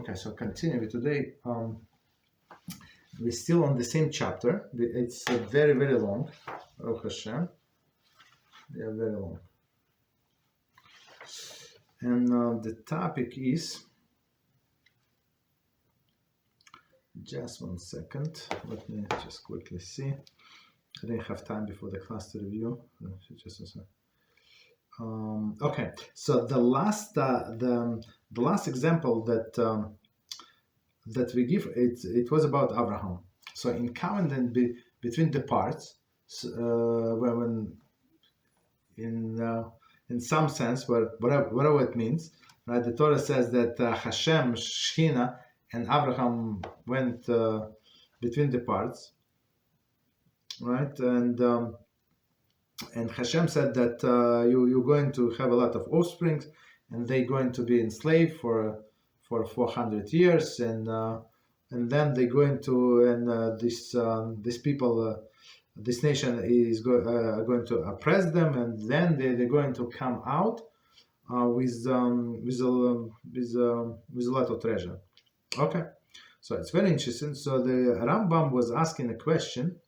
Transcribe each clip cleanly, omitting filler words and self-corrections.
Okay, so continue today. We're still on the same chapter. It's very, very long. Oh HaShem. They are very long. And the topic is, just 1 second. Let me just quickly see. I didn't have time before the class to review. Just a second. Okay, so the last example that we give, it was about Abraham. So in covenant between the parts, when in some sense, whatever it means, right? The Torah says that HaShem, Shechina, and Abraham went between the parts, right? And HaShem said that you're going to have a lot of offspring, and they're going to be enslaved for 400 years, and then they're going to, and these people, this nation is going to oppress them, and then they're going to come out with a lot of treasure. Okay, so it's very interesting. So the Rambam was asking a question.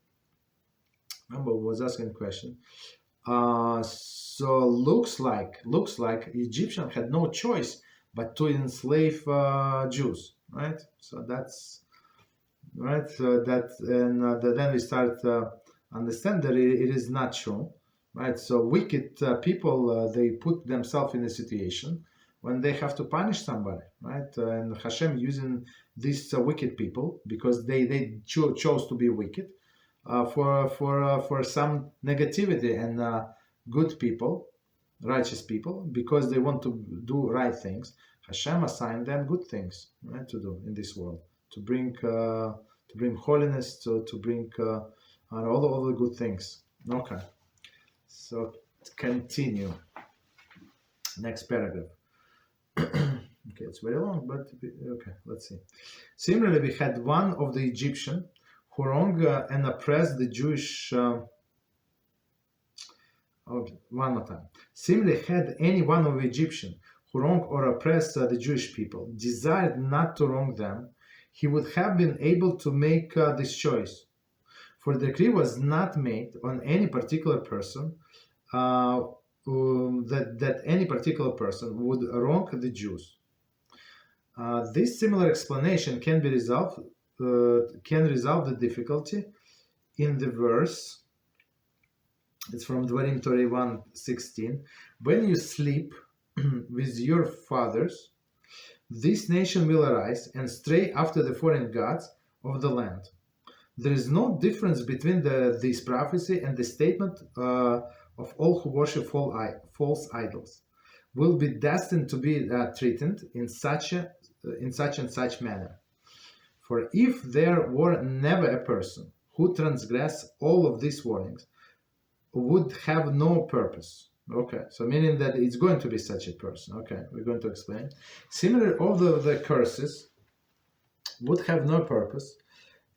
So looks like Egyptians had no choice but to enslave Jews, right? So that's right. So then we start understand that it is not true, right? So wicked people, they put themselves in a situation when they have to punish somebody, right? And HaShem using these wicked people because they chose to be wicked. For some negativity, and good people, righteous people, because they want to do right things, Hashem assigned them good things, right, to do in this world, to bring holiness, to bring all the good things. Okay, so continue. Next paragraph. Okay, it's very long, but okay, let's see. Similarly, we had one of the Egyptian who wronged and oppressed the Jewish. One more time. Similarly, had any one of the Egyptian who wronged or oppressed the Jewish people desired not to wrong them, he would have been able to make this choice. For the decree was not made on any particular person that any particular person would wrong the Jews. This similar explanation can be resolved. Can resolve the difficulty in the verse. It's from Dvarim 31:16. When you sleep with your fathers, this nation will arise and stray after the foreign gods of the land. There is no difference between this prophecy and the statement of all who worship false idols will be destined to be treated in such and such manner. For if there were never a person who transgressed all of these warnings, would have no purpose. Okay, so meaning that it's going to be such a person. Okay, we're going to explain. Similarly, all the curses would have no purpose,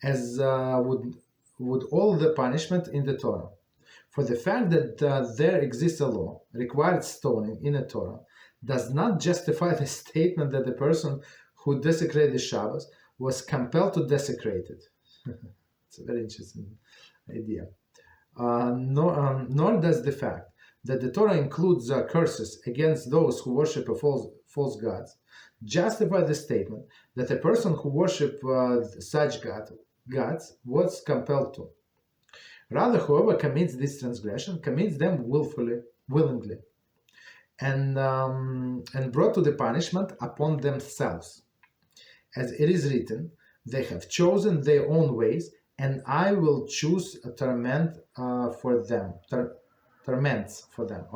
as would all the punishment in the Torah. For the fact that there exists a law required stoning in the Torah does not justify the statement that the person who desecrated the Sabbath was compelled to desecrate it. It's a very interesting idea. Nor does the fact that the Torah includes curses against those who worship false gods justify the statement that a person who worships such gods was compelled to. Rather, whoever commits this transgression commits them willingly, and brought to the punishment upon themselves. As it is written, they have chosen their own ways, and I will choose a torments for them.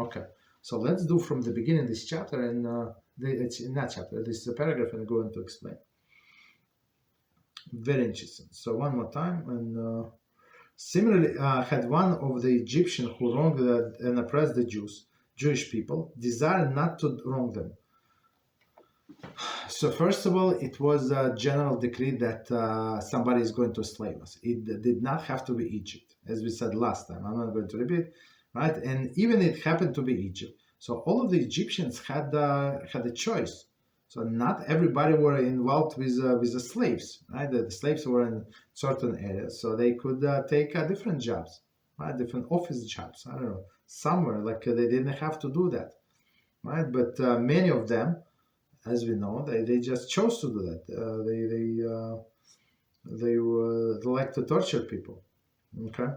Okay, so let's do from the beginning this chapter, and it's in that chapter, this is a paragraph, and I'm going to explain. Very interesting. So one more time, and similarly, had one of the Egyptians who wronged and oppressed the Jewish people, desired not to wrong them. So first of all, it was a general decree that somebody is going to slave us. It did not have to be Egypt, as we said last time. I'm not going to repeat, right? And even it happened to be Egypt. So all of the Egyptians had a choice. So not everybody were involved with the slaves, right? The slaves were in certain areas, so they could take different jobs, right? Different office jobs. I don't know, somewhere like they didn't have to do that, right? But many of them, as we know, they just chose to do that. They like to torture people. Okay.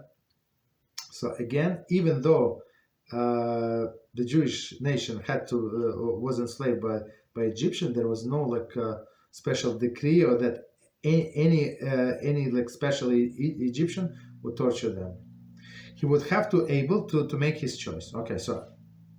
So again, even though the Jewish nation had to was enslaved by Egyptian, there was no special decree or that any like special Egyptian would torture them. He would have to able to make his choice. Okay, so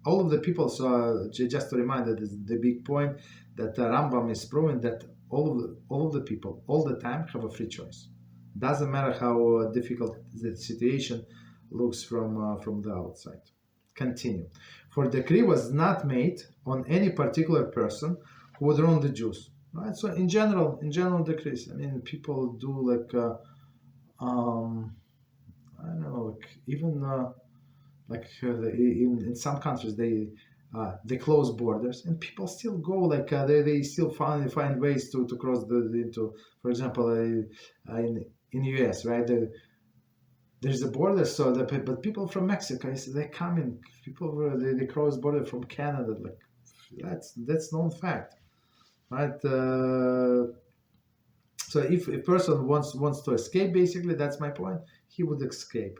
all of the people. So just to remind that the big point that Rambam is proving that all of the people all the time have a free choice. Doesn't matter how difficult the situation looks from the outside. Continue. For decree was not made on any particular person who would run the Jews. Right. So in general decrees. I mean, people do like I don't know, like even in some countries they close borders and people still go they still find ways to cross into, for example, in US, right? There's a border, so but people from Mexico, they come in. People they cross border from Canada, like that's known fact, right? So if a person wants to escape, basically that's my point. He would escape.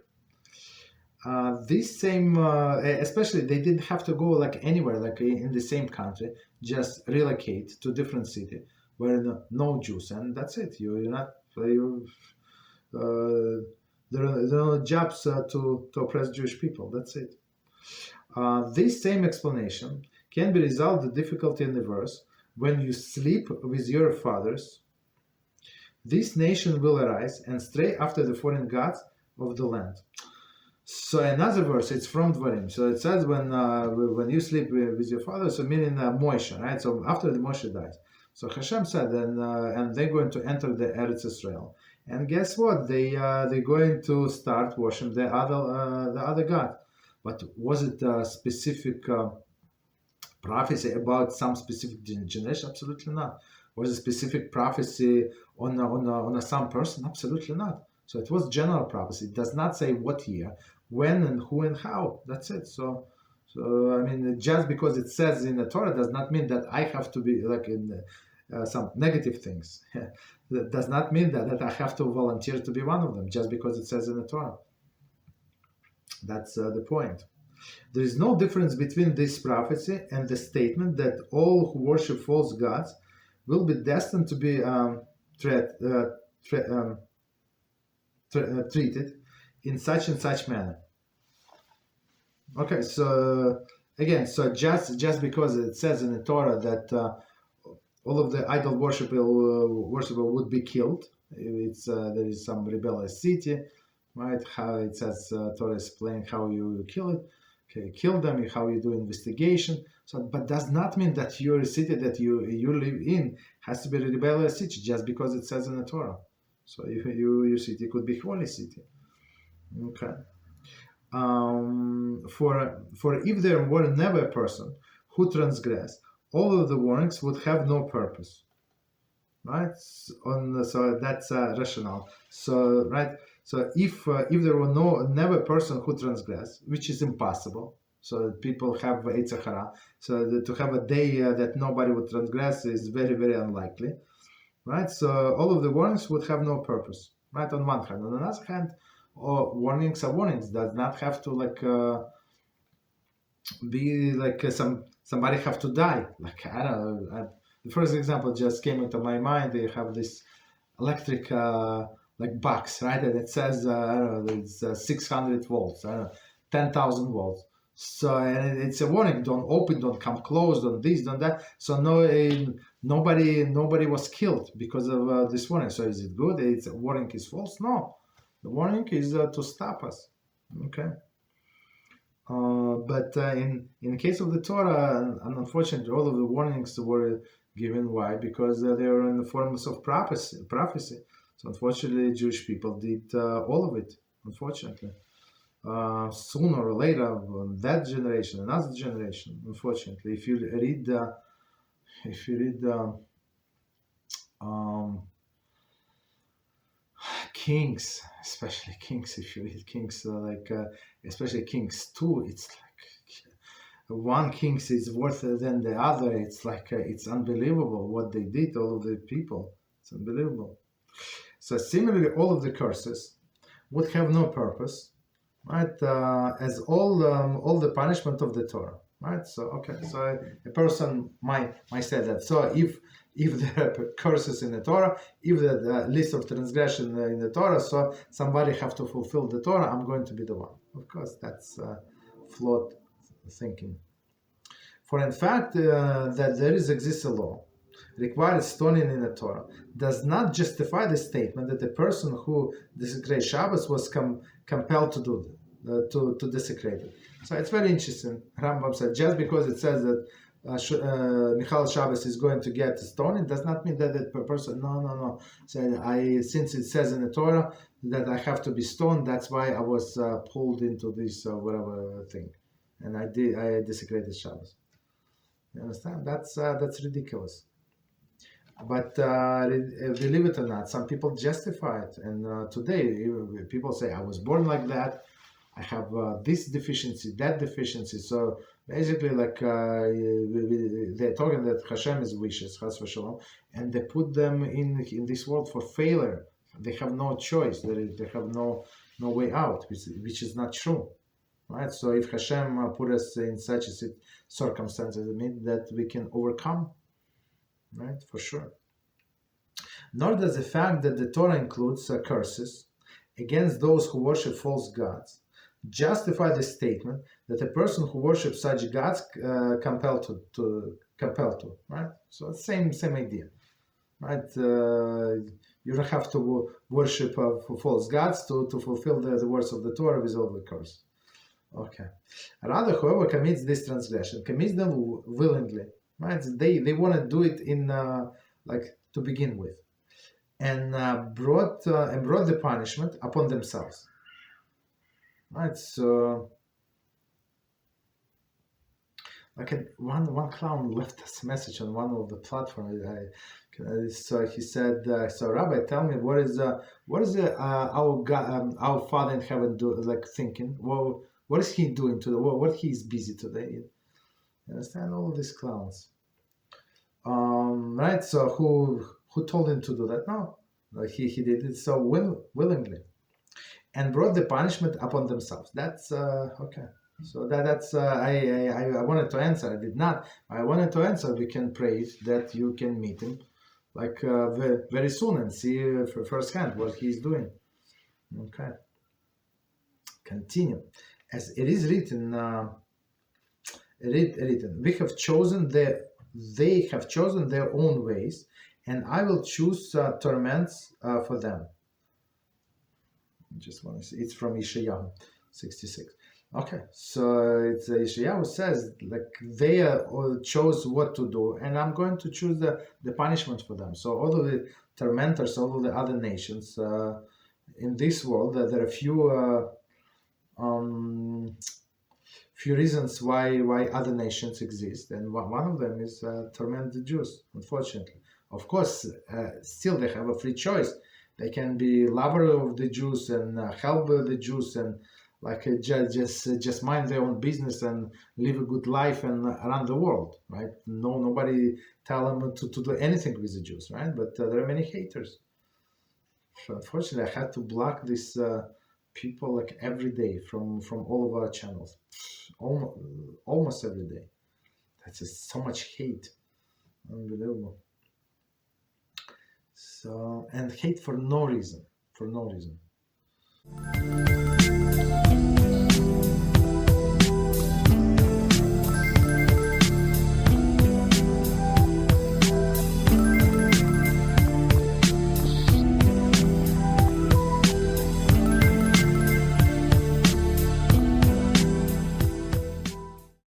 This same, especially they didn't have to go like anywhere, like in the same country, just relocate to different city where no Jews, and that's it. You're not there are no jobs to oppress Jewish people. That's it. This same explanation can be resolved the difficulty in the verse. When you sleep with your fathers, this nation will arise and stray after the foreign gods of the land. So another verse, it's from Dvarim. So it says when you sleep with your father, so meaning Moshe, right? So after the Moshe dies. So HaShem said, and they're going to enter the Eretz Israel. And guess what? They're going to start worshiping the other god. But was it a specific prophecy about some specific generation? Absolutely not. Was it a specific prophecy on some person? Absolutely not. So it was general prophecy. It does not say what year, when, and who, and how. That's it. So I mean, just because it says in the Torah does not mean that I have to be like in some negative things. That does not mean that I have to volunteer to be one of them just because it says in the Torah. That's the point. There is no difference between this prophecy and the statement that all who worship false gods will be destined to be treated in such and such manner. Okay, so again, so just because it says in the Torah that all of the idol worshipper would be killed, there is some rebellious city, right? How it says Torah explain how you kill it, okay, kill them, how you do investigation. So, but does not mean that your city that you live in has to be a rebellious city just because it says in the Torah. So your city could be holy city. Okay. For if there were never a person who transgressed, all of the warnings would have no purpose. Right? So that's rational. So right. So if there were never a person who transgressed, which is impossible. So people have Eitzah Hara. So to have a day that nobody would transgress is very, very unlikely. Right? So all of the warnings would have no purpose. Right? On one hand. On the other hand, warnings are warnings. Does not have to be like somebody have to die. Like I don't know. The first example just came into my mind. They have this electric box, right? And it says I don't know, it's 600 volts. I don't know, 10,000 volts. So and it's a warning: don't open, don't come close, don't this, don't that. So nobody was killed because of this warning. So is it good? It's warning is false? No, the warning is to stop us. Okay. But in the case of the Torah, and unfortunately, all of the warnings were given. Why? Because they were in the forms of prophecy. So unfortunately, Jewish people did all of it. Unfortunately, sooner or later, that generation, another generation. Unfortunately, if you read if you read um, Kings, especially Kings, if you read Kings, especially Kings 2, it's like one king is worse than the other. It's like it's unbelievable what they did, all of the people. It's unbelievable. So similarly, all of the curses would have no purpose, right? As all the punishment of the Torah, right? So okay, so a person might say that. So if there are curses in the Torah, if the list of transgression in the Torah, so somebody have to fulfill the Torah, I'm going to be the one. Of course, that's flawed thinking. For in fact, that there exists a law requires stoning in the Torah does not justify the statement that the person who desecrates Shabbos was compelled to do to desecrate it. So it's very interesting. Rambam said just because it says that Michal Shabbos is going to get stoned, it does not mean that the person. No. So since it says in the Torah that I have to be stoned, that's why I was pulled into this whatever thing, and I desecrated Shabbos. You understand? That's ridiculous. But believe it or not, some people justify it. And today, people say, I was born like that. I have this deficiency, that deficiency. So basically, like they're talking that HaShem is wishes, Chas v'shalom, and they put them in this world for failure. They have no choice. They have no way out, which is not true. Right? So if HaShem put us in such circumstances, it means that we can overcome. Right, for sure. Nor does the fact that the Torah includes curses against those who worship false gods justify the statement that a person who worships such gods compelled to, right? So same idea, right? You don't have to worship false gods to fulfill the words of the Torah with all the curse. Okay. Rather, whoever commits this transgression commits them willingly. Right? They want to do it in to begin with, and brought the punishment upon themselves. Right? So, one clown left us a message on one of the platforms. So he said, "So Rabbi, tell me what is our God, our Father in heaven thinking? Well, what is he doing today? What he is busy today?" You understand all of these clowns, right? So who told him to do that? No, he did it so willingly, and brought the punishment upon themselves. That's okay. So that's I wanted to answer. I did not. I wanted to answer. We can pray that you can meet him, very soon, and see firsthand what he's doing. Okay. Continue, as it is written. They have chosen their own ways, and I will choose torments for them. Just want to see. It's from Yeshayahu 66. Okay, so it's Yeshayahu says they chose what to do, and I'm going to choose the punishment for them. So all of the tormentors, all of the other nations in this world, there are few reasons why other nations exist, and one of them is torment the Jews. Unfortunately, of course, still they have a free choice. They can be lover of the Jews and help the Jews and just mind their own business and live a good life and around the world, right? Nobody tell them to do anything with the Jews, right? But there are many haters. So unfortunately, I had to block this. People every day from all of our channels, almost every day. That's just so much hate, unbelievable. So, and hate for no reason,